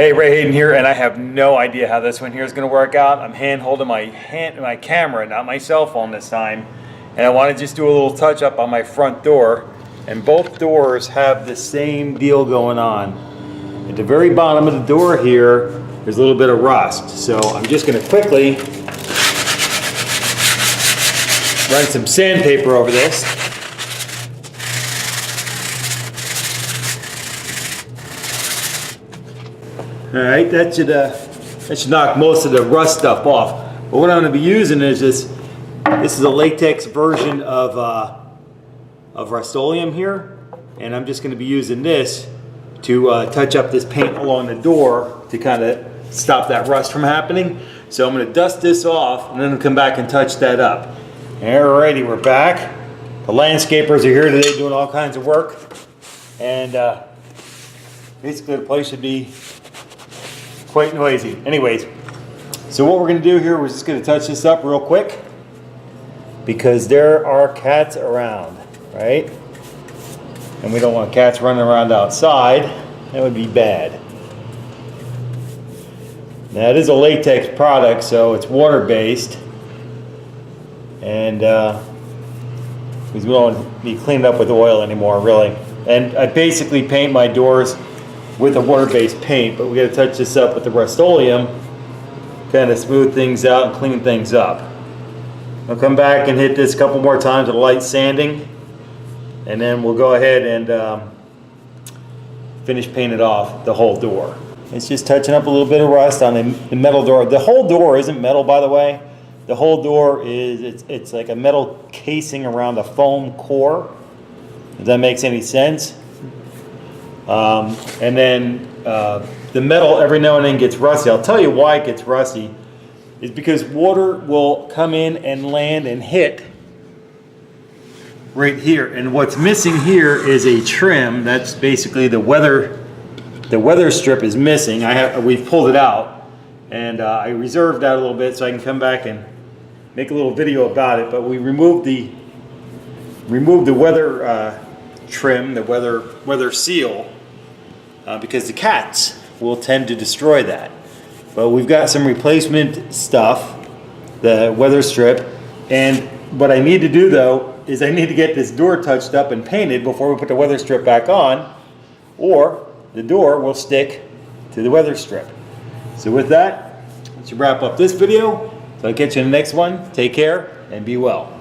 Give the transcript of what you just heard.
Hey, Hayden here, and I have no idea how this one here is going to work out. I'm hand holding my camera, not my cell phone this time, and I want to just do a little touch up on my front door. And both doors have the same deal going on. At the very bottom of the door here, there's a little bit of rust. So I'm just going to quickly run some sandpaper over this. All right, that should knock most of the rust stuff off. But what I'm going to be using is this. This is a latex version of Rust-Oleum here, and I'm just going to be using this to touch up this paint along the door to kind of stop that rust from happening. So I'm going to dust this off and then come back and touch that up. Alrighty, we're back. The landscapers are here today doing all kinds of work, and basically the place should be quite noisy. Anyways, so what we're going to do here, we're just going to touch this up real quick because there are cats around, right? And we don't want cats running around outside. That would be bad. Now it is a latex product, so it's water-based, and we don't be cleaned up with oil anymore, really. And I basically paint my doors with a water-based paint, but we got to touch this up with the Rust-Oleum, kind of smooth things out and clean things up. I'll come back and hit this a couple more times with light sanding, and then we'll go ahead and finish painting off the whole door. It's just touching up a little bit of rust on the metal door. The whole door isn't metal, by the way. The whole door is, it's like a metal casing around a foam core, if that makes any sense. And then the metal every now and then gets rusty. I'll tell you why it gets rusty. Is because water will come in and land and hit right here. And what's missing here is a trim. That's basically the weather strip is missing. We've pulled it out, and I reserved that a little bit so I can come back and make a little video about it. But we removed the weather trim, the weather seal, because the cats will tend to destroy that. But we've got some replacement stuff, the weather strip, and what I need to do though is I need to get this door touched up and painted before we put the weather strip back on, or the door will stick to the weather strip. So with that, let's wrap up this video. So I'll catch you in the next one. Take care and be well.